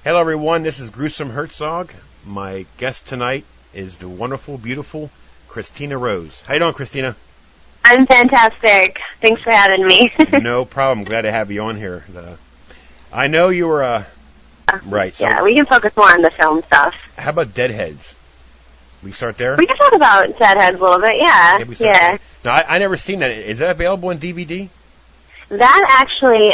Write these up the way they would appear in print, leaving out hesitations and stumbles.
Hello, everyone. This is Gruesome Herzog. My guest tonight is the wonderful, beautiful Christina Rose. How you doing, Christina? I'm fantastic. Thanks for having me. No problem. Glad to have you on here. I know you were, right. So yeah, we can focus more on the film stuff. How about Deadheads? We start there? We can talk about Deadheads a little bit, yeah. Yeah. No, I never seen that. Is that available on DVD? That actually,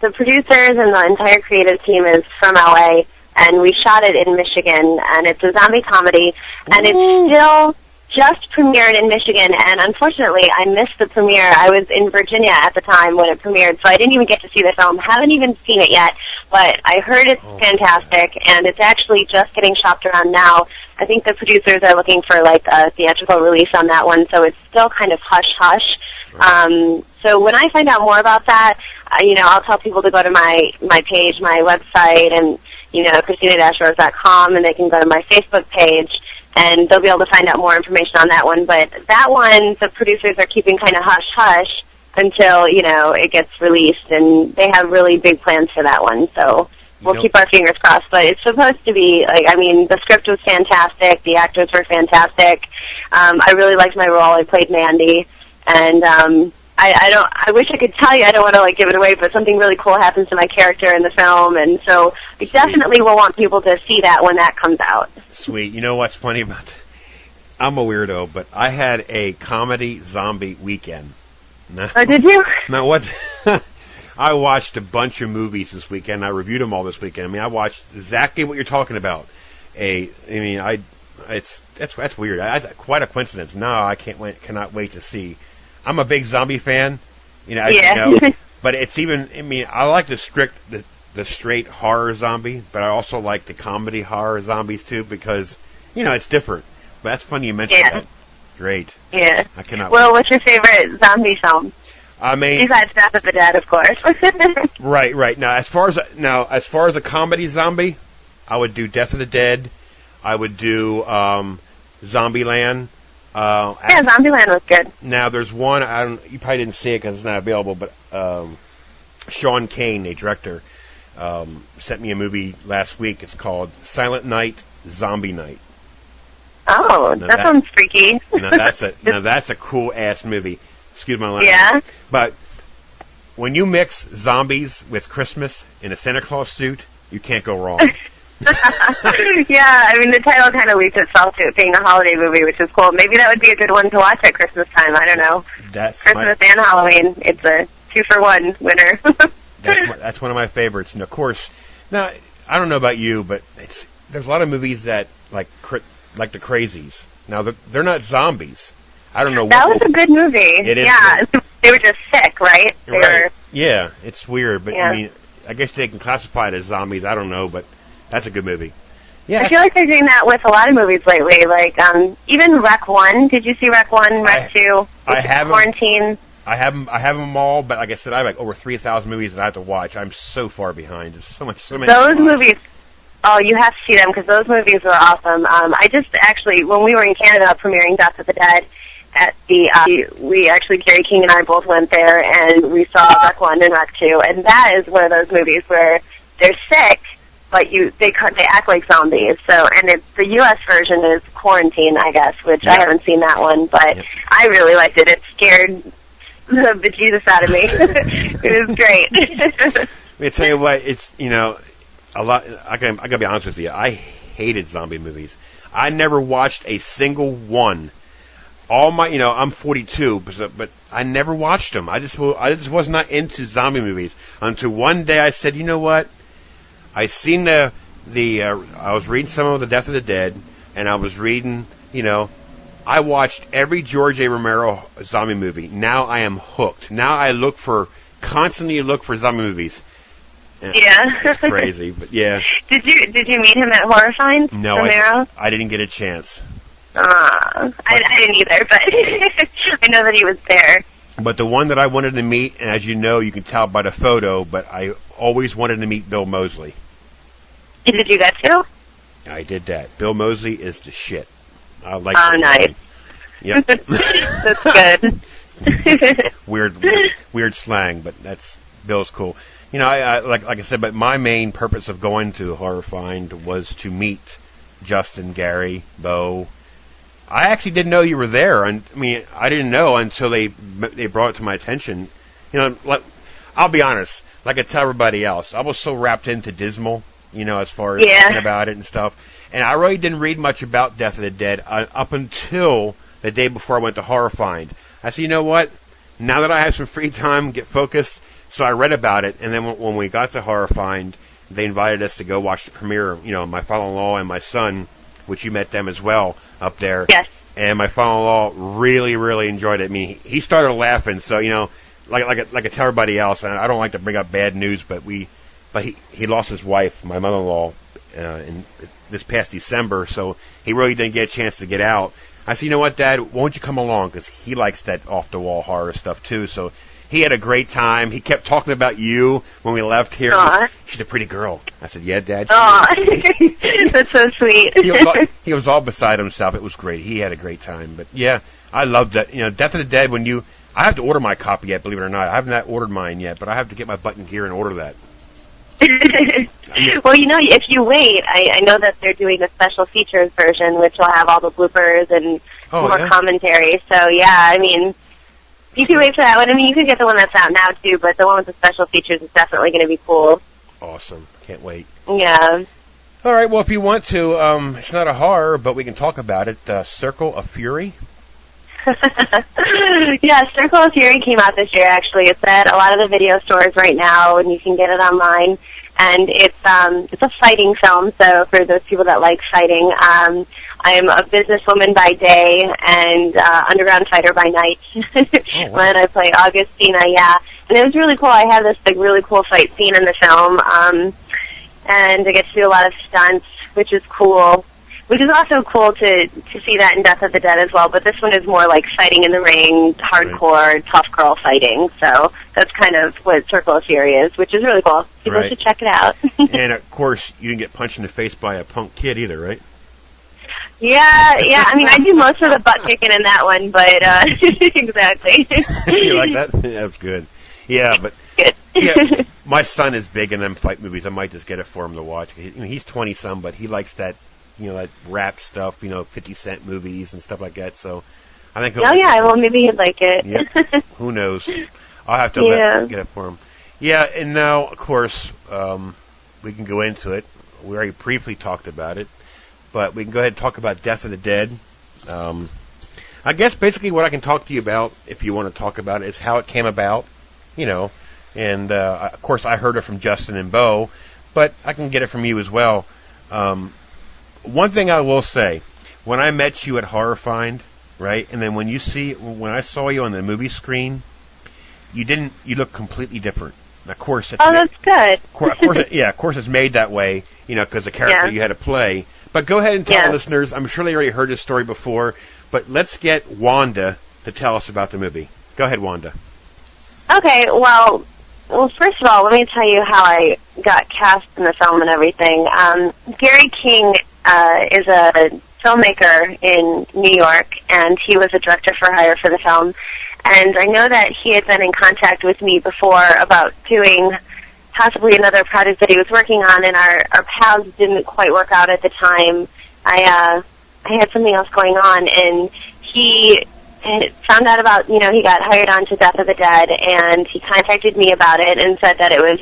the producers and the entire creative team is from LA, and we shot it in Michigan, and it's a zombie comedy, and it's still just premiered in Michigan, and unfortunately, I missed the premiere. I was in Virginia at the time when it premiered, so I didn't even get to see the film. Haven't even seen it yet, but I heard it's fantastic, and it's actually just getting shopped around now. I think the producers are looking for, like, a theatrical release on that one, so it's still kind of hush-hush. So when I find out more about that, I'll tell people to go to my page, my website, and, Christina-Rose.com, and they can go to my Facebook page, and they'll be able to find out more information on that one. But that one, the producers are keeping kind of hush-hush until, it gets released, and they have really big plans for that one. So we'll keep our fingers crossed. But it's supposed to be, the script was fantastic. The actors were fantastic. I really liked my role. I played Mandy. And I wish I could tell you. I don't want to give it away, but something really cool happens to my character in the film, and so we definitely will want people to see that when that comes out. Sweet. You know what's funny about that? I'm a weirdo, but I had a comedy zombie weekend. Oh, did you? Now what? I watched a bunch of movies this weekend. I reviewed them all this weekend. I watched exactly what you're talking about. That's weird. That's quite a coincidence. No, I cannot wait to see. I'm a big zombie fan, as you know, but it's even, I like the straight horror zombie, but I also like the comedy horror zombies too, because, it's different. But that's funny you mentioned that. Great. Yeah. I cannot wait. What's your favorite zombie film? Besides Death of the Dead, of course. Right. Now, as far as a comedy zombie, I would do Death of the Dead. I would do Zombieland. Zombieland was good. Now, there's one, you probably didn't see it because it's not available, but Sean Kane, a director, sent me a movie last week. It's called Silent Night, Zombie Night. Oh, that sounds freaky. Now, that's a cool-ass movie. Excuse my language. Yeah? But when you mix zombies with Christmas in a Santa Claus suit, you can't go wrong. Yeah, the title kind of leads itself to it being a holiday movie, which is cool. Maybe that would be a good one to watch at Christmas time. I don't know. Christmas and Halloween. It's a 2-for-1 winner. That's one of my favorites. And, of course, now, I don't know about you, but there's a lot of movies that, like The Crazies. Now, they're not zombies. I don't know. That was a good movie. It is. Yeah, they were just sick, right? Yeah, it's weird, but, I guess they can classify it as zombies. I don't know, but that's a good movie. Yeah, I feel like they're doing that with a lot of movies lately. Like even Rec 1. Did you see Rec 1, Rec 2? I have Quarantine. I have them all, but like I said, I have over 3,000 movies that I have to watch. I'm so far behind. There's so many. Those movies. Oh, you have to see them because those movies were awesome. I just actually, when we were in Canada premiering Death of the Dead, at the Gary King and I both went there and we saw Rec 1 and Rec 2, and that is one of those movies where they're sick, but they act like zombies. So, and the U.S. version is Quarantine, I guess, which I haven't seen that one, but I really liked it. It scared the bejesus out of me. It was great. Let me tell you what, it's a lot. I gotta be honest with you. I hated zombie movies. I never watched a single one. All my, I'm 42, but I never watched them. I just was not into zombie movies until one day I said, you know what? I seen I was reading some of the Death of the Dead, and I was reading, I watched every George A. Romero zombie movie. Now I am hooked. Now I constantly look for zombie movies. Yeah. It's crazy, but yeah. Did you meet him at Horror Finds? No, Romero? I didn't get a chance. I didn't either, but I know that he was there. But the one that I wanted to meet, and as you know, you can tell by the photo, but I always wanted to meet Bill Moseley. Did you get to? I did that. Bill Moseley is the shit. I like. Oh, nice. Yep. That's good. Weird slang, but Bill's cool. You know, I like I said, but my main purpose of going to Horror Find was to meet Justin, Gary, Bo. I actually didn't know you were there, and I mean, I didn't know until they brought it to my attention. You know, like, I'll be honest, like I tell everybody else, I was so wrapped into Dismal, you know, as far as talking about it and stuff, and I really didn't read much about Death of the Dead up until the day before I went to Horror Find. I said, you know what? Now that I have some free time, get focused. So I read about it, and then when we got to Horror Find, they invited us to go watch the premiere. You know, my father-in-law and my son, which you met them as well up there. Yes. And my father-in-law really, really enjoyed it. I mean, he started laughing. So, you know, like I tell everybody else, and I don't like to bring up bad news, but he lost his wife, my mother-in-law, in this past December. So he really didn't get a chance to get out. I said, you know what, Dad, won't you come along? Because he likes that off-the-wall horror stuff too. So he had a great time. He kept talking about you when we left here. She's a pretty girl. I said, yeah, Dad. That's so sweet. He was all beside himself. It was great. He had a great time. But yeah, I loved that. You know, Death of the Dead. I have to order my copy yet. Believe it or not, I haven't ordered mine yet. But I have to get my button gear and order that. Well, you know, if you wait, I know that they're doing a special features version, which will have all the bloopers and more commentary. So yeah, I mean, you can wait for that one. I mean, you can get the one that's out now, too, but the one with the special features is definitely going to be cool. Awesome. Can't wait. Yeah. All right, well, if you want to, it's not a horror, but we can talk about it. Circle of Fury? Yeah, Circle of Fury came out this year, actually. It's at a lot of the video stores right now, and you can get it online. And it's a fighting film, so for those people that like fighting, I'm a businesswoman by day and underground fighter by night. Oh, wow. When I play Augustina, yeah. And it was really cool. I have this really cool fight scene in the film, and I get to do a lot of stunts, which is cool. Which is also cool to see that in Death of the Dead as well, but this one is more like fighting in the ring, hardcore, tough girl fighting. So that's kind of what Circle of Fury is, which is really cool. People should check it out. And, of course, you didn't get punched in the face by a punk kid either, right? Yeah. I mean, I do most of the butt kicking in that one, but exactly. You like that? Yeah, that's good. Yeah, but yeah, my son is big in them fight movies. I might just get it for him to watch. He's 20-some, but he likes that. You know, that rap stuff, 50 Cent movies and stuff like that. So I think well, maybe he'd like it. Yeah. Who knows? I'll have to get it for him. Yeah, and now, of course, we can go into it. We already briefly talked about it, but we can go ahead and talk about Death of the Dead. I guess basically what I can talk to you about, if you want to talk about it, is how it came about, and of course I heard it from Justin and Bo, but I can get it from you as well. One thing I will say, when I met you at Horror Find, right, and then when I saw you on the movie screen, you look completely different. Of course, that's good. Of course, it's made that way, because the character you had to play. But go ahead and tell the listeners. I'm sure they already heard this story before, but let's get Wanda to tell us about the movie. Go ahead, Wanda. Okay. Well, first of all, let me tell you how I got cast in the film and everything. Gary King is a filmmaker in New York, and he was a director for hire for the film. And I know that he had been in contact with me before about doing possibly another project that he was working on, and our paths didn't quite work out at the time. I had something else going on, and he found out about, he got hired on to Death of the Dead, and he contacted me about it and said that it was,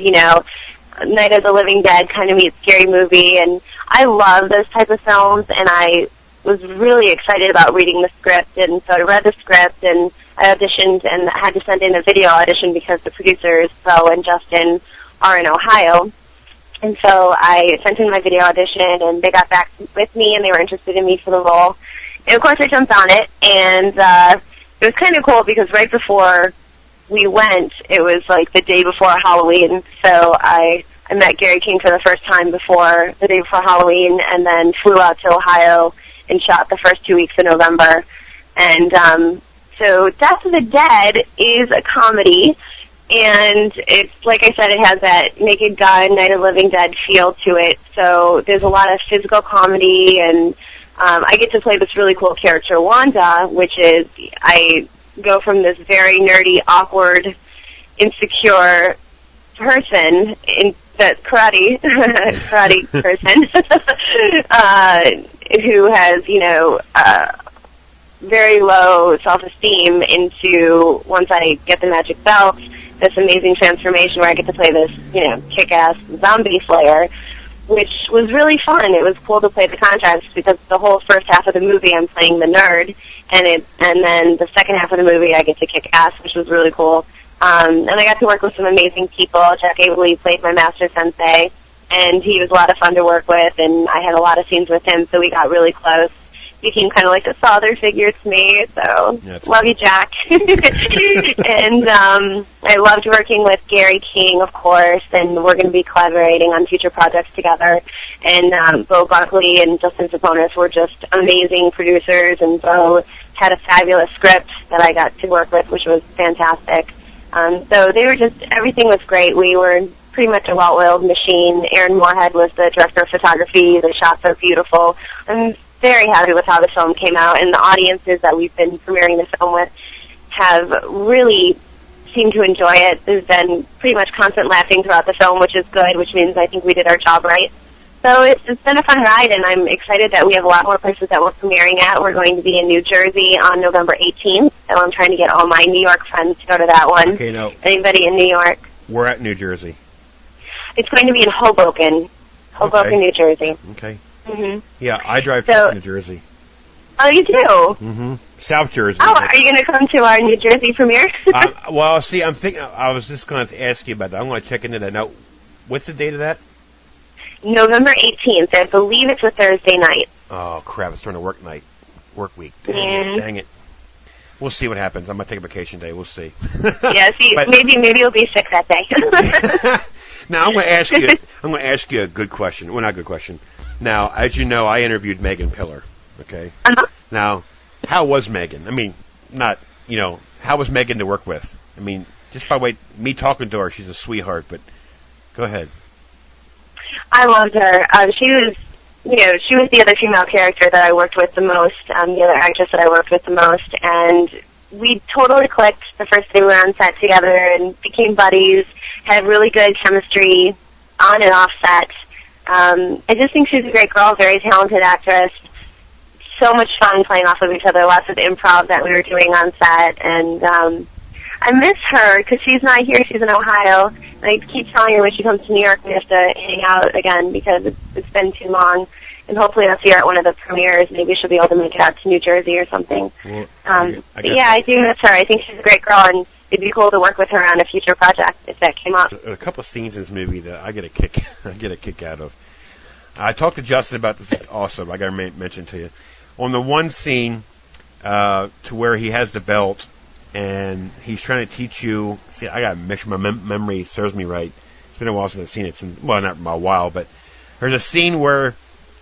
Night of the Living Dead kind of meets scary movie, and I love those type of films, and I was really excited about reading the script, and so I read the script, and I auditioned and had to send in a video audition because the producers, Bo and Justin, are in Ohio, and so I sent in my video audition, and they got back with me, and they were interested in me for the role, and of course I jumped on it, and it was kind of cool because right before we went, it was like the day before Halloween, so I met Gary King for the first time before the day before Halloween, and then flew out to Ohio and shot the first 2 weeks of November. And so Death of the Dead is a comedy, and it's, like I said, it has that Naked Gun, Night of the Living Dead feel to it, so there's a lot of physical comedy, and I get to play this really cool character, Wanda, which is, I go from this very nerdy, awkward, insecure person, that karate person, who has, very low self-esteem into, once I get the magic belt, this amazing transformation where I get to play this, kick-ass zombie slayer, which was really fun. It was cool to play the contrast because the whole first half of the movie I'm playing the nerd, and then the second half of the movie I get to kick ass, which was really cool. And I got to work with some amazing people. Jack Abley played my master sensei, and he was a lot of fun to work with, and I had a lot of scenes with him, so we got really close. Became kind of like a father figure to me, so love you, Jack. And I loved working with Gary King, of course, and we're going to be collaborating on future projects together. And Bo Buckley and Justin Saponis were just amazing producers, and Bo had a fabulous script that I got to work with, which was fantastic. So they were just, everything was great. We were pretty much a well-oiled machine. Aaron Moorhead was the director of photography. The shots are beautiful. I'm very happy with how the film came out, and the audiences that we've been premiering the film with have really seemed to enjoy it. There's been pretty much constant laughing throughout the film, which is good, which means I think we did our job right. So it's been a fun ride, and I'm excited that we have a lot more places that we're premiering at. We're going to be in New Jersey on November 18th, so I'm trying to get all my New York friends to go to that one. Okay, no. Anybody in New York? We're at New Jersey. It's going to be in Hoboken, New Jersey. Okay. Mm-hmm. Yeah, I drive to New Jersey. Oh, you do? Mm-hmm. South Jersey. Oh, are you going to come to our New Jersey premiere? Well, see, I'm thinking. I was just going to ask you about that. I'm going to check into that. Now, what's the date of that? November 18th. I believe it's a Thursday night. Oh, crap. It's during the work week. Dang it. We'll see what happens. I'm going to take a vacation day. We'll see. Yeah, see, maybe you'll be sick that day. Now, I'm going to ask you a good question. Well, not a good question. Now, as you know, I interviewed Megan Pillar, okay? Uh-huh. Now, how was Megan? I mean, how was Megan to work with? I mean, just by me talking to her, she's a sweetheart, but go ahead. I loved her. She was the other female character that I worked with the most, the other actress that I worked with the most, and we totally clicked the first day we were on set together and became buddies, had really good chemistry on and off set. I just think she's a great girl, very talented actress. So much fun playing off of each other, lots of improv that we were doing on set, and I miss her because she's not here, she's in Ohio, and I keep telling her when she comes to New York we have to hang out again because it's been too long, and hopefully I'll see her at one of the premieres. Maybe she'll be able to make it out to New Jersey or something. Well, I do miss her. I think she's a great girl, and it'd be cool to work with her on a future project if that came up. A couple of scenes in this movie that I get a kick out of. I talked to Justin about this also. I got to mention to you on the one scene to where he has the belt and he's trying to teach you. See, I got to make sure my memory serves me right. It's been a while since I've seen it. Well, not a while, but there's a scene where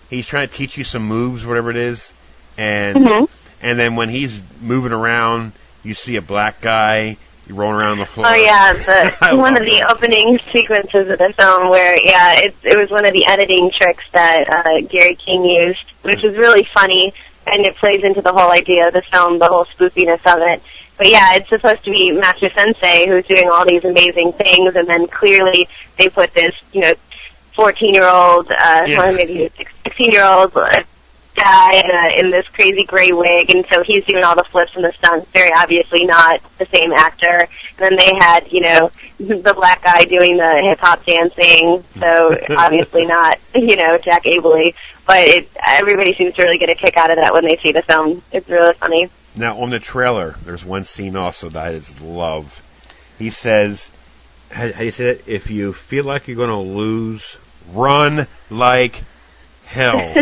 he's trying to teach you some moves, whatever it is, and then when he's moving around, you see a black guy. You're rolling around on the floor. Oh, yeah, one of the opening sequences of the film where, it was one of the editing tricks that Gary King used, which is really funny, and it plays into the whole idea of the film, the whole spookiness of it. But, yeah, it's supposed to be Master Sensei who's doing all these amazing things, and then clearly they put this, 14-year-old, maybe 16-year-old guy in this crazy gray wig, and so he's doing all the flips and the stunts, very obviously not the same actor. And then they had, the black guy doing the hip-hop dancing, so obviously not, Jack Abley. But everybody seems to really get a kick out of that when they see the film. It's really funny. Now, on the trailer, there's one scene also that I just love. He says, how do you say it? If you feel like you're going to lose, run like hell.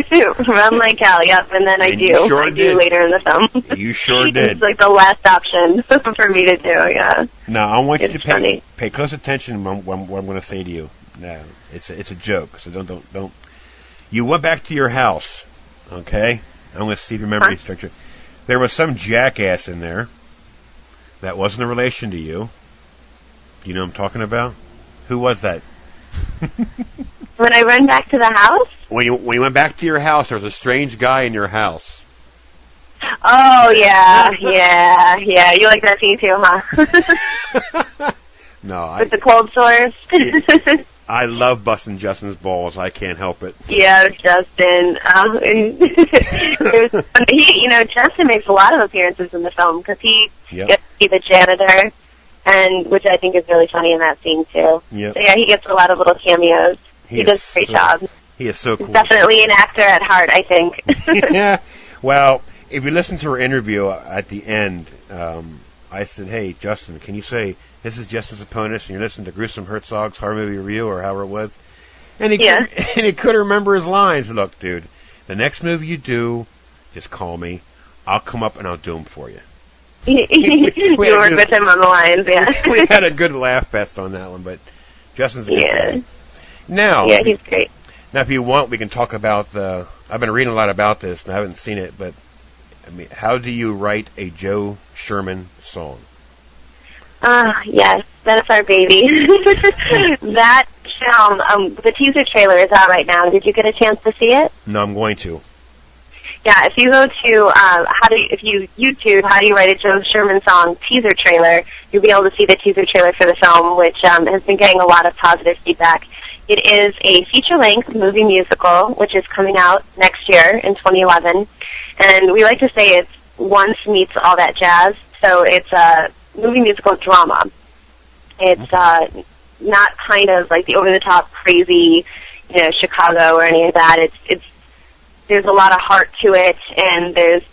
Run like hell, yep, and then I do. Sure I do later in the film. You sure did. It's like the last option for me to do, yeah. Now, I want you to pay close attention to what I'm going to say to you. Now, it's a joke, so don't. You went back to your house, okay? I'm going to see if you remember these structure. There was some jackass in there that wasn't a relation to you. Do you know what I'm talking about? Who was that? When I run back to the house? When you went back to your house, there was a strange guy in your house. Oh, yeah. You like that scene too, huh? No, with the cold sores. I love busting Justin's balls. I can't help it. Yeah, Justin. Justin makes a lot of appearances in the film because he gets to be the janitor, and which I think is really funny in that scene too. Yep. So yeah, he gets a lot of little cameos. He does a great job. He is so cool. He's definitely an actor at heart, I think. Yeah. Well, if you listen to her interview at the end, I said, "Hey, Justin, can you say this is Justin Saponis, and you're listening to Gruesome Herzog's horror movie review, or however it was?" And he couldn't remember his lines. Look, dude, the next movie you do, just call me. I'll come up and I'll do them for you. You work with him on the lines, yeah. We had a good laugh fest on that one, but Justin's a good guy. Now, yeah, he's great. Now, if you want, we can talk about the. I've been reading a lot about this, and I haven't seen it, but I mean, how do you write a Joe Sherman song? Yes, that's our baby. That film, the teaser trailer is out right now. Did you get a chance to see it? No, I'm going to. Yeah, if you go to if you YouTube "How Do You Write a Joe Sherman Song" teaser trailer, you'll be able to see the teaser trailer for the film, which has been getting a lot of positive feedback. It is a feature-length movie musical, which is coming out next year in 2011, and we like to say it's Once meets All That Jazz. So it's a movie musical drama. It's not kind of like the over-the-top crazy, Chicago or any of that. There's a lot of heart to it, and there's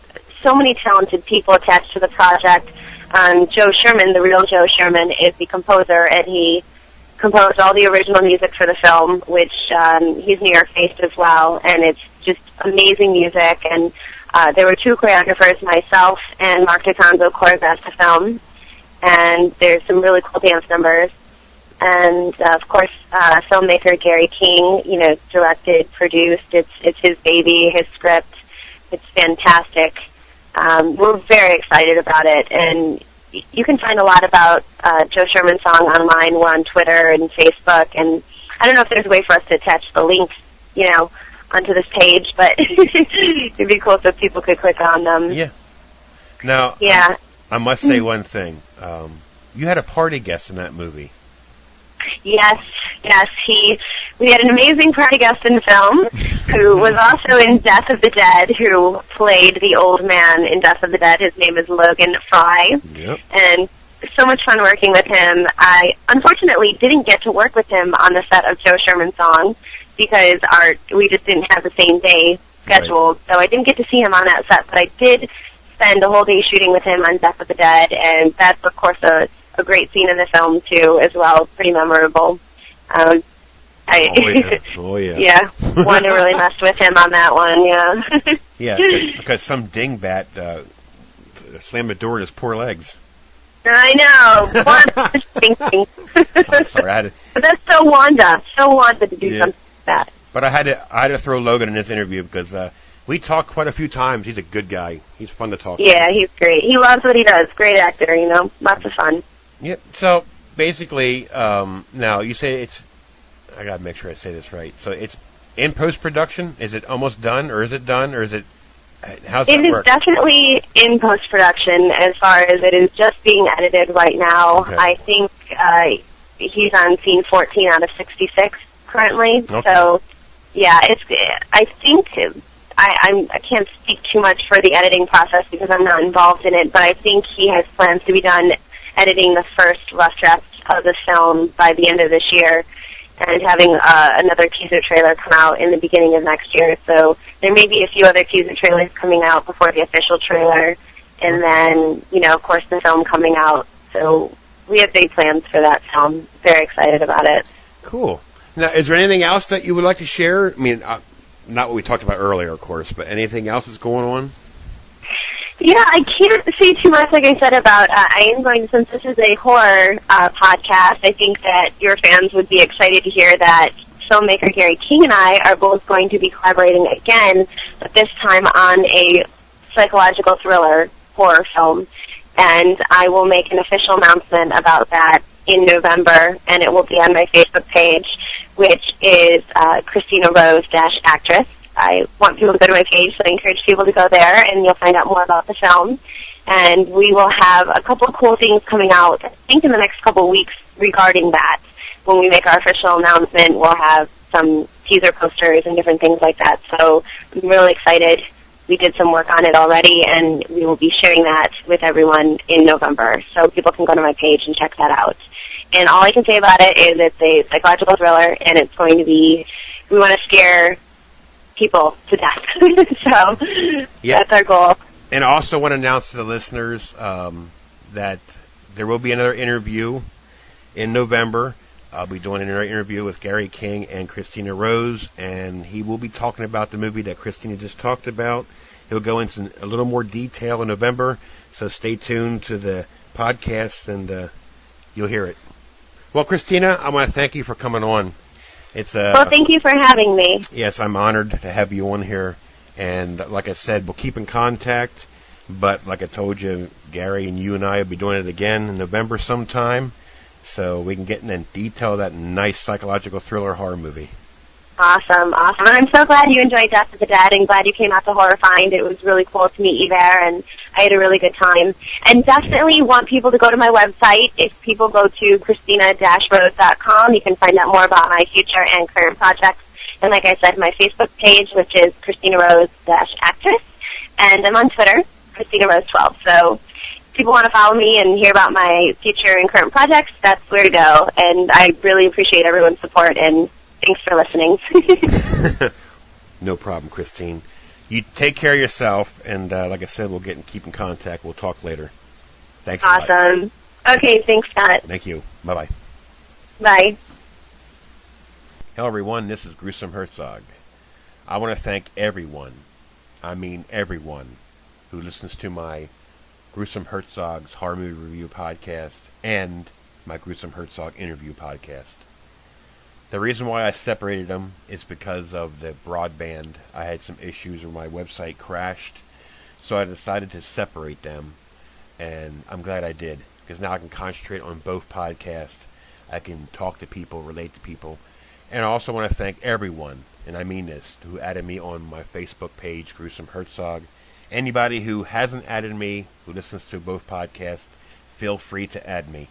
so many talented people attached to the project. Joe Sherman, the real Joe Sherman, is the composer, and he composed all the original music for the film, which he's New York-based as well, and it's just amazing music. And there were two choreographers, myself and Mark DeConzo, choreographed the film, and there's some really cool dance numbers. And, of course, filmmaker Gary King, directed, produced. It's his baby, his script. It's fantastic. We're very excited about it, and you can find a lot about Joe Sherman's song online. We're on Twitter and Facebook, and I don't know if there's a way for us to attach the links, onto this page, but it'd be cool if people could click on them. Yeah. Now, yeah. I must say one thing. You had a party guest in that movie. Yes. We had an amazing party guest in the film who was also in Death of the Dead, who played the old man in Death of the Dead. His name is Logan Fry. Yep. And so much fun working with him. I unfortunately didn't get to work with him on the set of Joe Sherman's song because we just didn't have the same day scheduled. Right. So I didn't get to see him on that set, but I did spend a whole day shooting with him on Death of the Dead, and that's, of course, a great scene in the film, too, as well. Pretty memorable. Oh, yeah. Yeah, wanted to really mess with him on that one, yeah. Yeah, because some dingbat slammed the door in his poor legs. I know. I'm sorry, but that's so Wanda. So Wanda to do something like that. But I had to throw Logan in this interview because we talked quite a few times. He's a good guy. He's fun to talk to. Yeah, he's great. He loves what he does. Great actor, Lots of fun. Yep. So basically, now you say it's. I gotta make sure I say this right. So it's in post-production. Is it almost done, or is it done, or is it? How's that work? It is definitely in post-production. As far as it is just being edited right now. Okay. I think he's on scene 14 out of 66 currently. Okay. So yeah, I think. I can't speak too much for the editing process because I'm not involved in it, but I think he has plans to be done editing the first rough draft of the film by the end of this year and having another teaser trailer come out in the beginning of next year. So there may be a few other teaser trailers coming out before the official trailer, and then, of course, the film coming out. So we have big plans for that film. Very excited about it. Cool. Now, is there anything else that you would like to share? I mean, not what we talked about earlier, of course, but anything else that's going on? Yeah, I can't say too much, like I said, about, I am going to, since this is a horror podcast, I think that your fans would be excited to hear that filmmaker Gary King and I are both going to be collaborating again, but this time on a psychological thriller horror film, and I will make an official announcement about that in November, and it will be on my Facebook page, which is Christina Rose -actress. I want people to go to my page, so I encourage people to go there, and you'll find out more about the film. and we will have a couple of cool things coming out, I think, in the next couple of weeks regarding that. When we make our official announcement, we'll have some teaser posters and different things like that. So I'm really excited. We did some work on it already, and we will be sharing that with everyone in November. So people can go to my page and check that out. And all I can say about it is it's a psychological thriller, and it's going to be, we want to scare people to death. So That's our goal. And I also want to announce to the listeners that there will be another interview in November. I'll be doing another interview with Gary King and Christina Rose, and he will be talking about the movie that Christina just talked about. He'll go into a little more detail in November, so stay tuned to the podcast, and you'll hear it. Well, Christina, I want to thank you for coming on. Well, thank you for having me. Yes, I'm honored to have you on here. And like I said, we'll keep in contact. But like I told you, Gary and you and I will be doing it again in November sometime. So we can get in and detail that nice psychological thriller horror movie. Awesome. And I'm so glad you enjoyed Death of the Dead, and glad you came out to Horror Find. It was really cool to meet you there, and I had a really good time. And definitely want people to go to my website. If people go to Christina-Rose.com, you can find out more about my future and current projects. And like I said, my Facebook page, which is Christina Rose-Actress, and I'm on Twitter, Christina Rose 12. So if people want to follow me and hear about my future and current projects, that's where to go. And I really appreciate everyone's support, and thanks for listening. No problem, Christine. You take care of yourself, and like I said, we'll keep in contact. We'll talk later. Thanks a lot. Awesome. Okay, thanks, Scott. Thank you. Bye-bye. Bye. Hello, everyone. This is Gruesome Herzog. I want to thank everyone, I mean everyone, who listens to my Gruesome Herzog's Horror Movie Review podcast and my Gruesome Herzog interview podcast. The reason why I separated them is because of the broadband. I had some issues where my website crashed, so I decided to separate them, and I'm glad I did, because now I can concentrate on both podcasts. I can talk to people, relate to people, and I also want to thank everyone, and I mean this, who added me on my Facebook page, Gruesome Herzog. Anybody who hasn't added me, who listens to both podcasts, feel free to add me.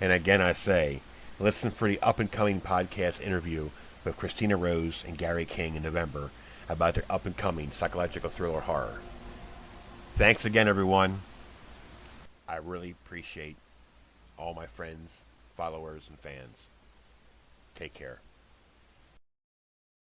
And again, I say, listen for the up-and-coming podcast interview with Christina Rose and Gary King in November about their up-and-coming psychological thriller horror. Thanks again, everyone. I really appreciate all my friends, followers, and fans. Take care.